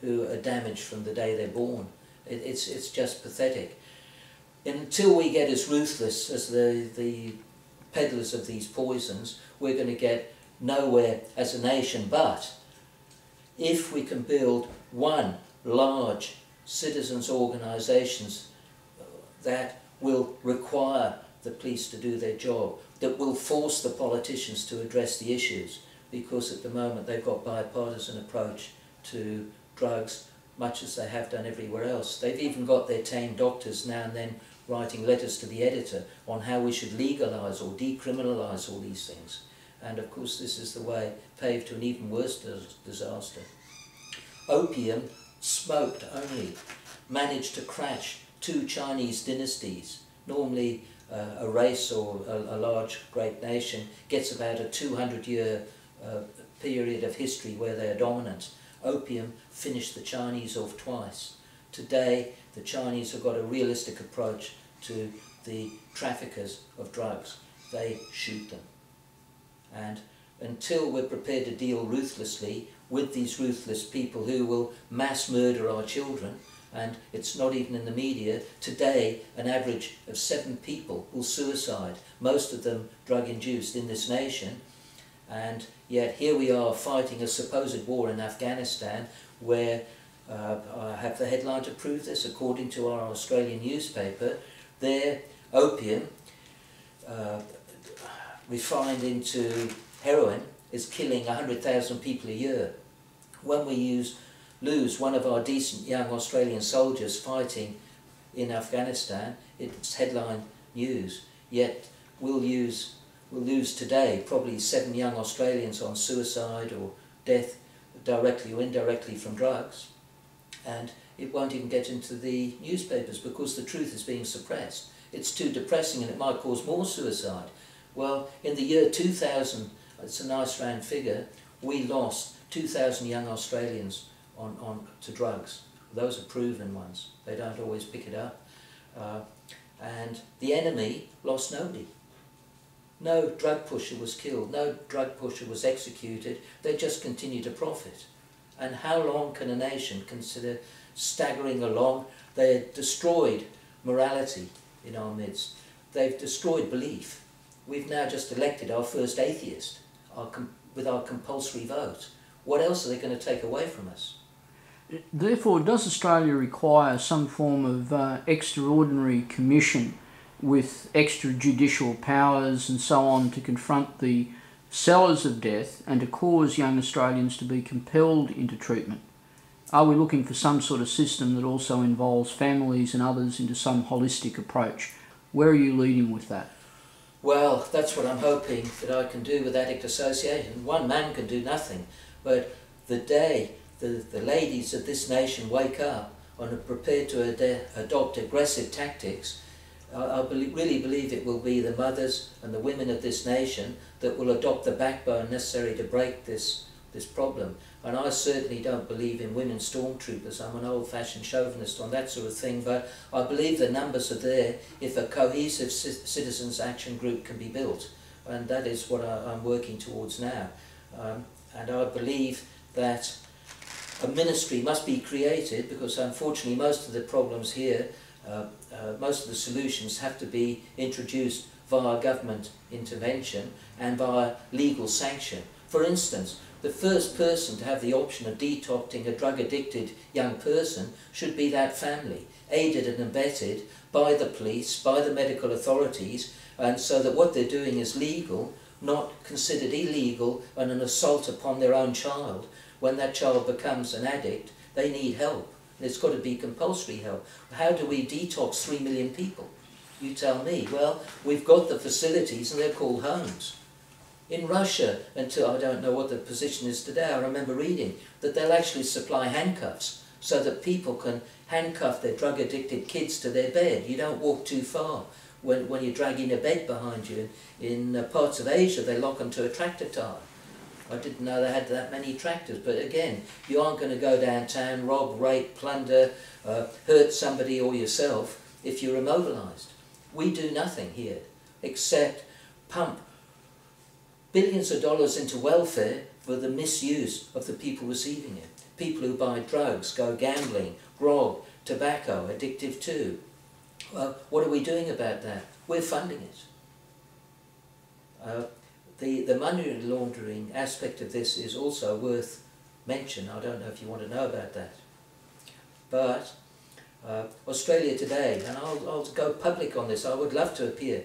who are damaged from the day they're born. It's just pathetic. Until we get as ruthless as the peddlers of these poisons, we're going to get nowhere as a nation. But if we can build one large citizens' organisations that will require the police to do their job, that will force the politicians to address the issues, because at the moment they've got bipartisan approach to drugs, much as they have done everywhere else. They've even got their tame doctors now and then writing letters to the editor on how we should legalise or decriminalise all these things. And of course this is the way paved to an even worse disaster. Opium, smoked only, managed to crash 2 Chinese dynasties. Normally a race or a large great nation gets about a 200-year period of history where they are dominant. Opium finished the Chinese off twice. Today the Chinese have got a realistic approach to the traffickers of drugs. They shoot them. And until we're prepared to deal ruthlessly with these ruthless people who will mass murder our children, and it's not even in the media, today an average of 7 people will suicide, most of them drug-induced in this nation, and yet here we are fighting a supposed war in Afghanistan where, I have the headline to prove this, according to our Australian newspaper, their opium refined into heroin is killing 100,000 people a year. When we lose one of our decent young Australian soldiers fighting in Afghanistan, it's headline news. Yet we'll lose today probably 7 young Australians on suicide or death directly or indirectly from drugs, and it won't even get into the newspapers because the truth is being suppressed. It's too depressing and it might cause more suicide. Well, in the year 2000, it's a nice round figure, we lost 2,000 young Australians to drugs. Those are proven ones. They don't always pick it up. And the enemy lost nobody. No drug pusher was killed, no drug pusher was executed, they just continue to profit. And how long can a nation consider staggering along? They destroyed morality in our midst. They've destroyed belief. We've now just elected our first atheist with our compulsory vote. What else are they going to take away from us? Therefore, does Australia require some form of extraordinary commission with extrajudicial powers and so on to confront the sellers of death and to cause young Australians to be compelled into treatment? Are we looking for some sort of system that also involves families and others into some holistic approach? Where are you leading with that? Well, that's what I'm hoping that I can do with Addict Association. One man can do nothing, but the day the ladies of this nation wake up and are prepared to adopt aggressive tactics, I really believe it will be the mothers and the women of this nation that will adopt the backbone necessary to break this problem. And I certainly don't believe in women stormtroopers. I'm an old-fashioned chauvinist on that sort of thing, but I believe the numbers are there if a cohesive citizens' action group can be built. And that is what I'm working towards now. And I believe that a ministry must be created, because unfortunately most of the problems here, most of the solutions have to be introduced via government intervention and via legal sanction. For instance, the first person to have the option of detoxing a drug-addicted young person should be that family, aided and abetted by the police, by the medical authorities, and so that what they're doing is legal, not considered illegal and an assault upon their own child. When that child becomes an addict, they need help. It's got to be compulsory help. How do we detox 3 million people? You tell me. Well, we've got the facilities and they're called homes. In Russia, until I don't know what the position is today, I remember reading that they'll actually supply handcuffs so that people can handcuff their drug-addicted kids to their bed. You don't walk too far when you're dragging a bed behind you. In parts of Asia, they lock them to a tractor tire. I didn't know they had that many tractors, but again, you aren't going to go downtown, rob, rape, plunder, hurt somebody or yourself if you're immobilised. We do nothing here except pump billions of dollars into welfare for the misuse of the people receiving it. people who buy drugs go gambling, grog, tobacco, addictive too. What are we doing about that? We're funding it. The money laundering aspect of this is also worth mention. I don't know if you want to know about that. But Australia Today, and I'll go public on this, I would love to appear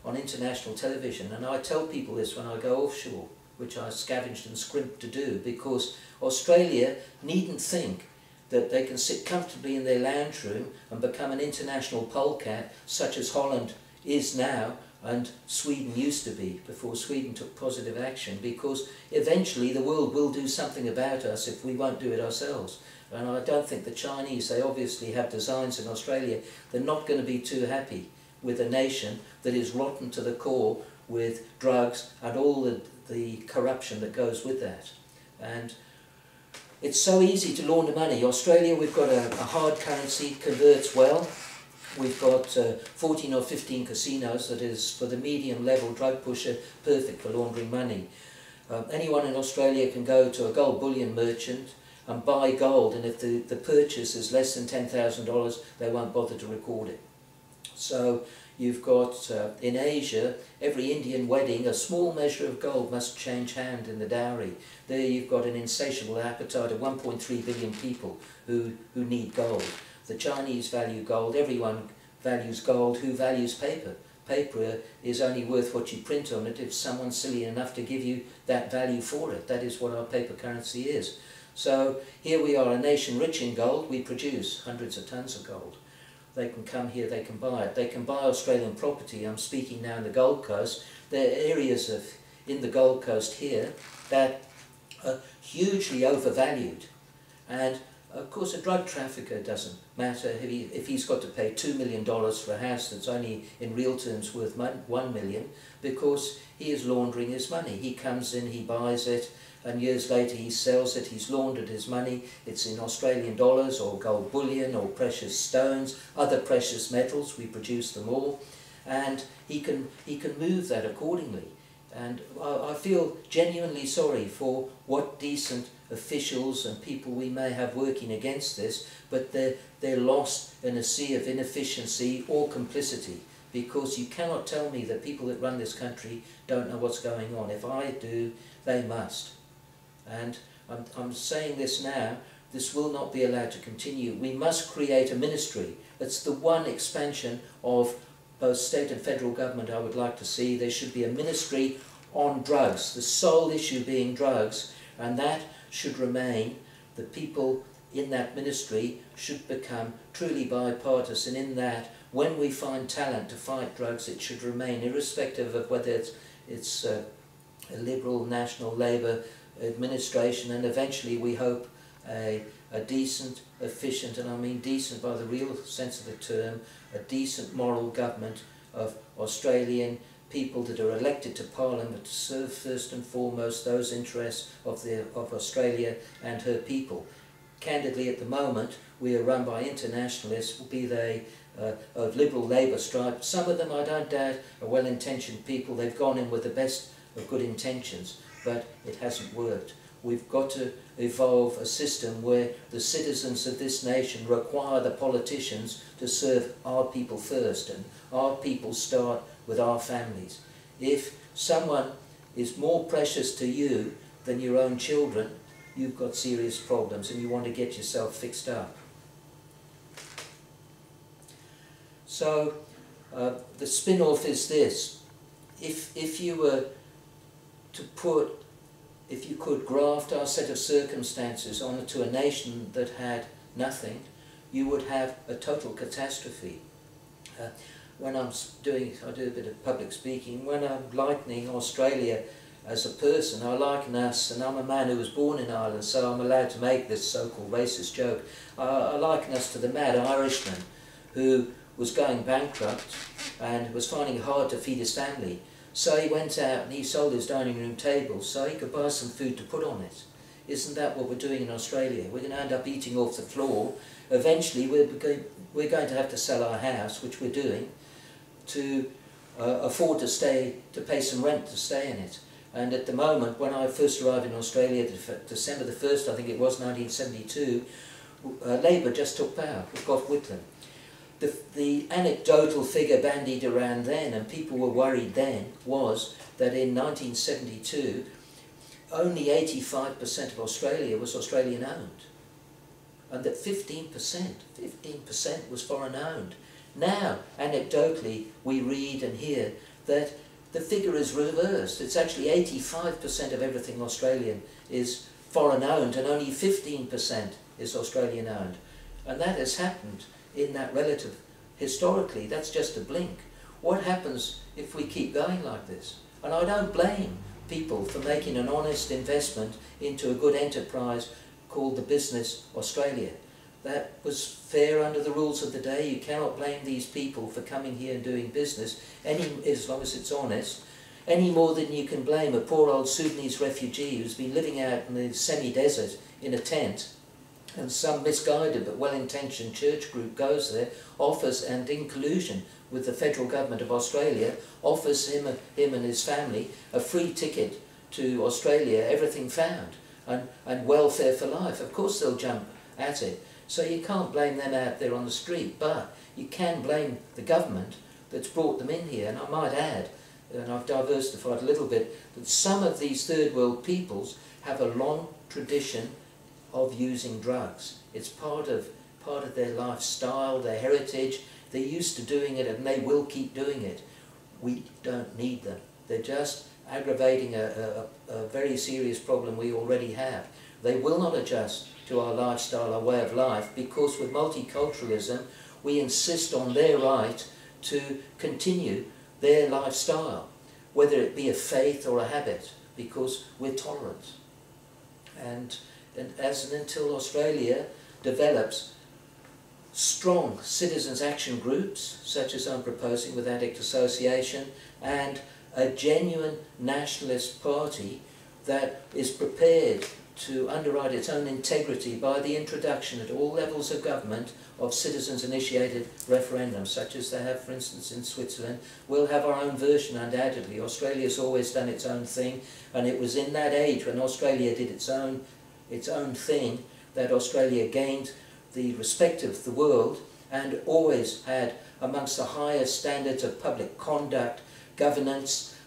on international television, and I tell people this when I go offshore, which I scavenged and scrimped to do, because Australia needn't think that they can sit comfortably in their lounge room and become an international polecat such as Holland is now and Sweden used to be before Sweden took positive action, because eventually the world will do something about us if we won't do it ourselves. And I don't think the Chinese, they obviously have designs in Australia, they're not going to be too happy with a nation that is rotten to the core with drugs and all the corruption that goes with that. And it's so easy to launder money. Australia, we've got a hard currency, converts well. We've got 14 or 15 casinos that is, for the medium level drug pusher, perfect for laundering money. Anyone in Australia can go to a gold bullion merchant and buy gold, and if the purchase is less than $10,000, they won't bother to record it. So you've got, in Asia, every Indian wedding, a small measure of gold must change hand in the dowry. There you've got an insatiable appetite of 1.3 billion people who need gold. The Chinese value gold, everyone values gold. Who values paper? Paper is only worth what you print on it if someone's silly enough to give you that value for it. That is what our paper currency is. So here we are, a nation rich in gold. We produce hundreds of tons of gold. They can come here, they can buy it. They can buy Australian property. I'm speaking now in the Gold Coast. There are areas in the Gold Coast here that are hugely overvalued. And of course a drug trafficker doesn't matter if he's got to pay $2 million for a house that's only in real terms worth $1 million, because he is laundering his money. He comes in, he buys it, and years later he sells it. He's laundered his money. It's in Australian dollars or gold bullion or precious stones, other precious metals. We produce them all, and he can move that accordingly. And I feel genuinely sorry for what decent officials and people we may have working against this, but they're lost in a sea of inefficiency or complicity, because you cannot tell me that people that run this country don't know what's going on. If I do, they must. And I'm saying this now, this will not be allowed to continue. We must create a ministry. It's the one expansion of both state and federal government I would like to see. There should be a ministry on drugs, the sole issue being drugs, and that should remain. The people in that ministry should become truly bipartisan, in that when we find talent to fight drugs, it should remain, irrespective of whether it's a Liberal, National, Labour administration, and eventually we hope a decent, efficient, and I mean decent by the real sense of the term, a decent moral government of Australian people that are elected to Parliament to serve first and foremost those interests of Australia and her people. Candidly, at the moment, we are run by internationalists, be they of Liberal Labour stripe. Some of them, I don't doubt, are well-intentioned people. They've gone in with the best of good intentions, but it hasn't worked. We've got to evolve a system where the citizens of this nation require the politicians to serve our people first, and our people start with our families. If someone is more precious to you than your own children, you've got serious problems and you want to get yourself fixed up. So the spin-off is this. If you were to if you could graft our set of circumstances onto a nation that had nothing, you would have a total catastrophe. When I do a bit of public speaking, when I'm likening Australia as a person, I liken us, and I'm a man who was born in Ireland, so I'm allowed to make this so-called racist joke, I liken us to the mad Irishman who was going bankrupt and was finding it hard to feed his family. So he went out and he sold his dining room table so he could buy some food to put on it. Isn't that what we're doing in Australia? We're going to end up eating off the floor. Eventually we're going to have to sell our house, which we're doing, to afford to pay some rent to stay in it. And at the moment, when I first arrived in Australia, December the 1st, I think it was 1972, Labour just took power, it got Whitlam. The anecdotal figure bandied around then, and people were worried then, was that in 1972, only 85% of Australia was Australian owned. And that 15% was foreign owned. Now, anecdotally, we read and hear that the figure is reversed. It's actually 85% of everything Australian is foreign owned, and only 15% is Australian owned. And that has happened in that relative. Historically, that's just a blink. What happens if we keep going like this? And I don't blame people for making an honest investment into a good enterprise called the business Australia. That was fair under the rules of the day. You cannot blame these people for coming here and doing business, as long as it's honest, any more than you can blame a poor old Sudanese refugee who's been living out in the semi-desert in a tent, and some misguided but well-intentioned church group goes there, offers, and in collusion with the federal government of Australia, offers him and his family a free ticket to Australia, everything found, and welfare for life. Of course they'll jump at it. So you can't blame them out there on the street, but you can blame the government that's brought them in here. And I might add, and I've diversified a little bit, that some of these third world peoples have a long tradition of using drugs. It's part of their lifestyle, their heritage. They're used to doing it, and they will keep doing it. We don't need them. They're just aggravating a very serious problem we already have. They will not adjust to our lifestyle, our way of life, because with multiculturalism we insist on their right to continue their lifestyle, whether it be a faith or a habit, because we're tolerant. And as and until Australia develops strong citizens' action groups, such as I'm proposing with ADDICT Association, and a genuine nationalist party that is prepared to underwrite its own integrity by the introduction at all levels of government of citizens-initiated referendums, such as they have, for instance, in Switzerland. We'll have our own version, undoubtedly. Australia's always done its own thing, and it was in that age when Australia did its own thing that Australia gained the respect of the world, and always had amongst the highest standards of public conduct, governance,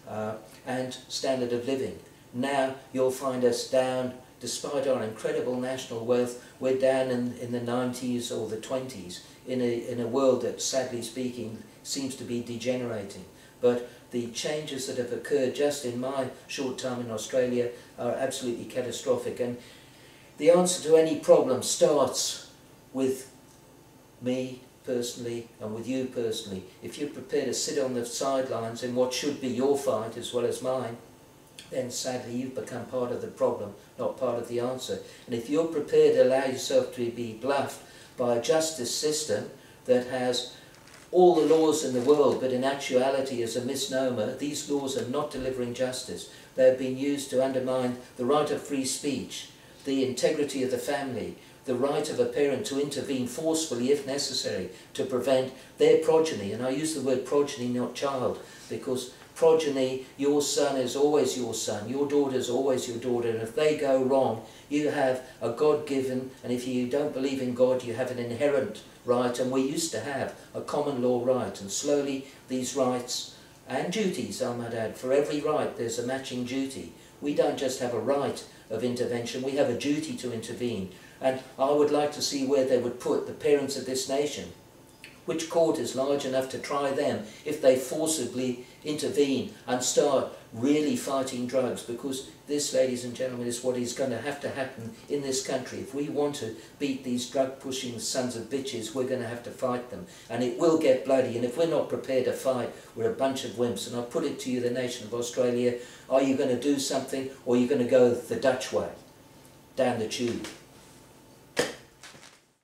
and standard of living. Now you'll find us down, despite our incredible national wealth, we're down in the 90s or the 20s, in a world that, sadly speaking, seems to be degenerating. But the changes that have occurred just in my short time in Australia are absolutely catastrophic. And the answer to any problem starts with me personally and with you personally. If you're prepared to sit on the sidelines in what should be your fight as well as mine, then sadly you've become part of the problem, not part of the answer. And if you're prepared to allow yourself to be bluffed by a justice system that has all the laws in the world, but in actuality is a misnomer, these laws are not delivering justice. They have been used to undermine the right of free speech, the integrity of the family, the right of a parent to intervene forcefully if necessary to prevent their progeny. And I use the word progeny, not child, because progeny, your son is always your son, your daughter is always your daughter, and if they go wrong, you have a God-given, and if you don't believe in God, you have an inherent right, and we used to have a common law right, and slowly these rights and duties, I might add, for every right there's a matching duty. We don't just have a right of intervention, we have a duty to intervene. And I would like to see where they would put the parents of this nation. Which court is large enough to try them if they forcibly intervene and start really fighting drugs? Because this, ladies and gentlemen, is what is going to have to happen in this country. If we want to beat these drug-pushing sons of bitches, we're going to have to fight them. And it will get bloody. And if we're not prepared to fight, we're a bunch of wimps. And I put it to you, the nation of Australia, are you going to do something, or are you going to go the Dutch way, down the tube?